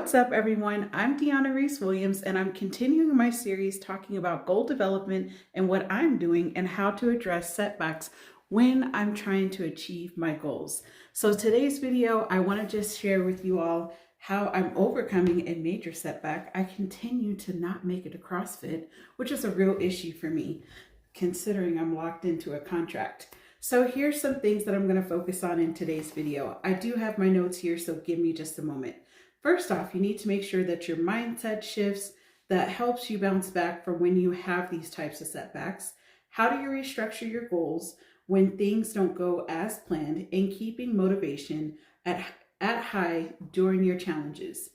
What's up, everyone? I'm Deanna Reese-Williams, and I'm continuing my series talking about goal development and what I'm doing and how to address setbacks when I'm trying to achieve my goals. So today's video, I want to just share with you all how I'm overcoming a major setback. I continue to not make it to CrossFit, which is a real issue for me, considering I'm locked into a contract. So here's some things that I'm going to focus on in today's video. I do have my notes here, so give me just a moment. First off, you need to make sure that your mindset shifts that helps you bounce back from when you have these types of setbacks. How do you restructure your goals when things don't go as planned, and keeping motivation at high during your challenges?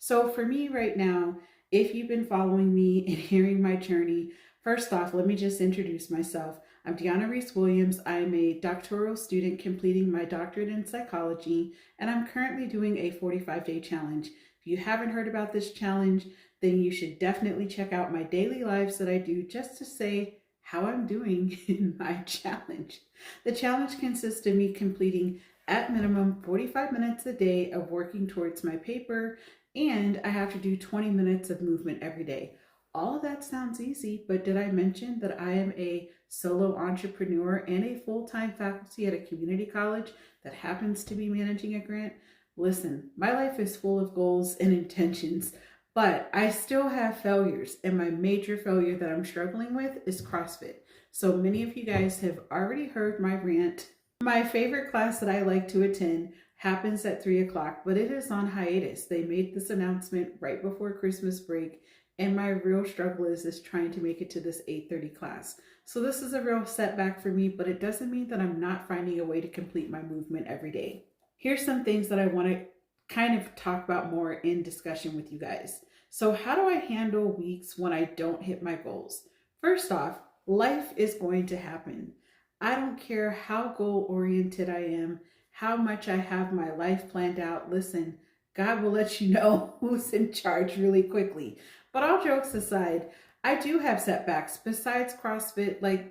So for me right now, if you've been following me and hearing my journey, first off, let me just introduce myself. I'm Deanna Reese-Williams. I'm a doctoral student completing my doctorate in psychology, and I'm currently doing a 45-day challenge. If you haven't heard about this challenge, then you should definitely check out my daily lives that I do just to say how I'm doing in my challenge. The challenge consists of me completing at minimum 45 minutes a day of working towards my paper, and I have to do 20 minutes of movement every day. All of that sounds easy, but did I mention that I am a solo entrepreneur and a full-time faculty at a community college that happens to be managing a grant? Listen, my life is full of goals and intentions, but I still have failures, and my major failure that I'm struggling with is CrossFit. So many of you guys have already heard my rant. My favorite class that I like to attend happens at 3 o'clock, but it is on hiatus. They made this announcement right before Christmas break, and my real struggle is trying to make it to this 8:30 class. So this is a real setback for me, but it doesn't mean that I'm not finding a way to complete my movement every day. Here's some things that I want to kind of talk about more in discussion with you guys. So how do I handle weeks when I don't hit my goals? First off, life is going to happen. I don't care how goal-oriented I am, how much I have my life planned out. Listen, God will let you know who's in charge really quickly. But all jokes aside, I do have setbacks besides CrossFit.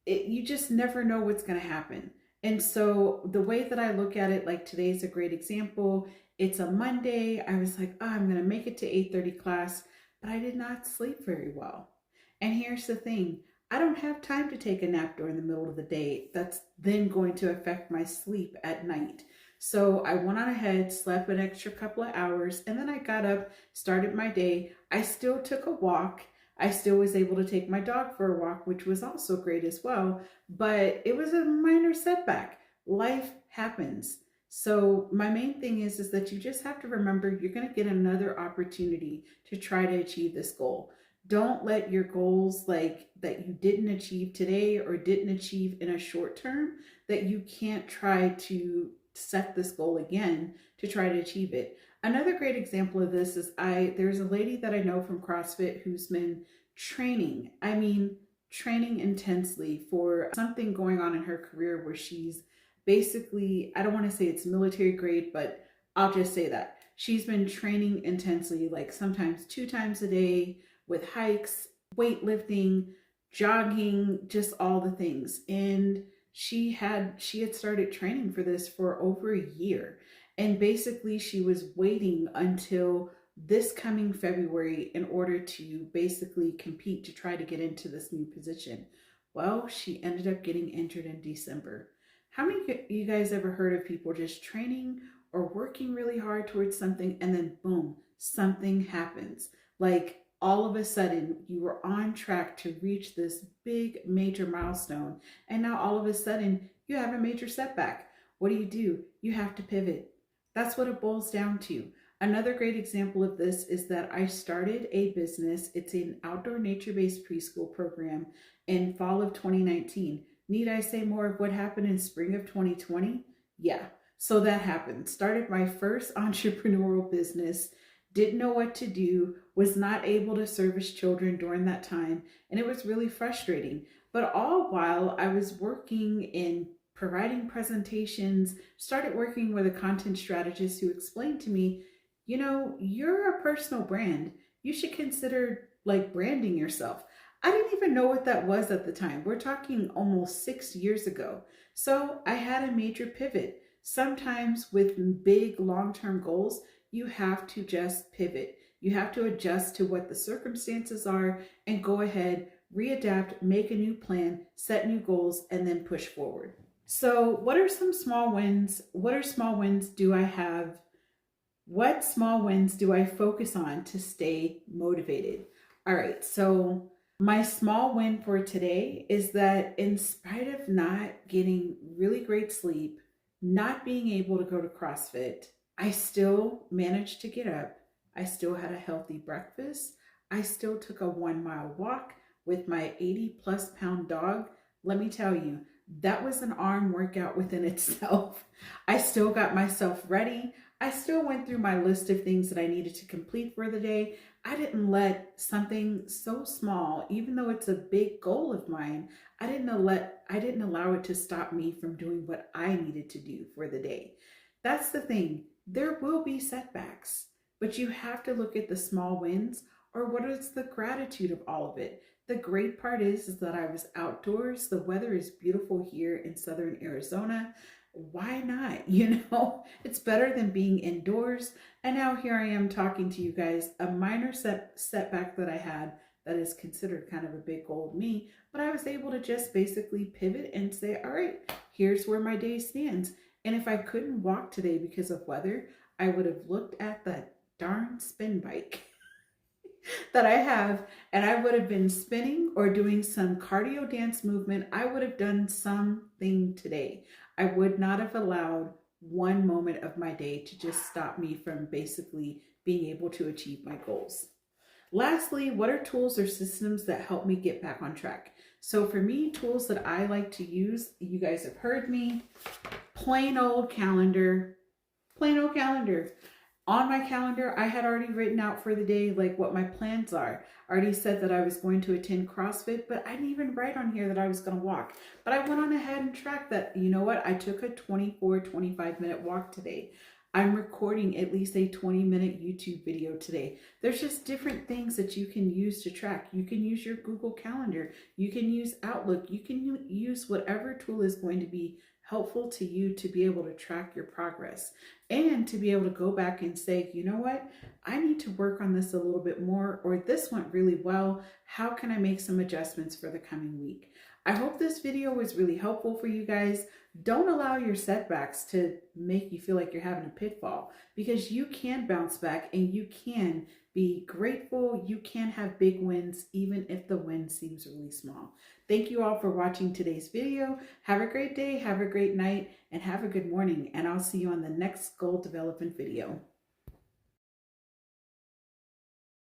You just never know what's going to happen. And so the way that I look at it, like today's a great example. It's a Monday. I was like, oh, I'm going to make it to 8:30 class, but I did not sleep very well. And here's the thing. I don't have time to take a nap during the middle of the day. That's then going to affect my sleep at night. So I went on ahead, slept an extra couple of hours, and then I got up, started my day. I still took a walk. I still was able to take my dog for a walk, which was also great as well. But it was a minor setback. Life happens. So my main thing is that you just have to remember you're going to get another opportunity to try to achieve this goal. Don't let your goals that you didn't achieve today or didn't achieve in a short term, that you can't try to set this goal again to try to achieve it. Another great example of this is there's a lady that I know from CrossFit who's been training intensely for something going on in her career where she's basically, I don't want to say it's military grade, but I'll just say that she's been training intensely, like sometimes 2 times a day with hikes, weightlifting, jogging, just all the things. And she had started training for this for over a year. And basically she was waiting until this coming February in order to basically compete to try to get into this new position. Well, she ended up getting injured in December. How many of you guys ever heard of people just training or working really hard towards something and then boom, something happens? Like all of a sudden you were on track to reach this big major milestone, and now all of a sudden you have a major setback. What do? You have to pivot. That's what it boils down to. Another great example of this is that I started a business. It's an outdoor nature-based preschool program in fall of 2019. Need I say more of what happened in spring of 2020? Yeah, so that happened. Started my first entrepreneurial business, didn't know what to do, was not able to service children during that time, and it was really frustrating. But all while I was working in providing presentations, started working with a content strategist who explained to me, you're a personal brand. You should consider branding yourself. I didn't even know what that was at the time. We're talking almost 6 years ago. So I had a major pivot. Sometimes with big long-term goals, You have to just pivot. You have to adjust to what the circumstances are and go ahead, readapt, make a new plan, set new goals, and then push forward. So, what are some small wins? What are small wins do I have? What small wins do I focus on to stay motivated? All right, so my small win for today is that in spite of not getting really great sleep, not being able to go to CrossFit, I still managed to get up. I still had a healthy breakfast. I still took a 1 mile walk with my 80 plus pound dog. Let me tell you, that was an arm workout within itself. I still got myself ready. I still went through my list of things that I needed to complete for the day. I didn't let something so small, even though it's a big goal of mine, I didn't allow it to stop me from doing what I needed to do for the day. That's the thing. There will be setbacks, but you have to look at the small wins or what is the gratitude of all of it. The great part is that I was outdoors. The weather is beautiful here in southern Arizona. Why not? It's better than being indoors. And now here I am talking to you guys, a minor setback that I had that is considered kind of a big goal of me, but I was able to just basically pivot and say, all right, here's where my day stands. And if I couldn't walk today because of weather, I would have looked at that darn spin bike that I have, and I would have been spinning or doing some cardio dance movement. I would have done something today. I would not have allowed one moment of my day to just stop me from basically being able to achieve my goals. Lastly, what are tools or systems that help me get back on track? So for me, tools that I like to use, you guys have heard me, plain old calendar. On my calendar, I had already written out for the day like what my plans are. I already said that I was going to attend CrossFit, but I didn't even write on here that I was going to walk. But I went on ahead and tracked that. You know what? I took a 25-minute walk today. I'm recording at least a 20-minute YouTube video today. There's just different things that you can use to track. You can use your Google Calendar. You can use Outlook. You can use whatever tool is going to be helpful to you to be able to track your progress and to be able to go back and say, you know what, I need to work on this a little bit more, or this went really well. How can I make some adjustments for the coming week? I hope this video was really helpful for you guys. Don't allow your setbacks to make you feel like you're having a pitfall, because you can bounce back and you can be grateful. You can have big wins, even if the win seems really small. Thank you all for watching today's video. Have a great day, have a great night, and have a good morning. And I'll see you on the next goal development video.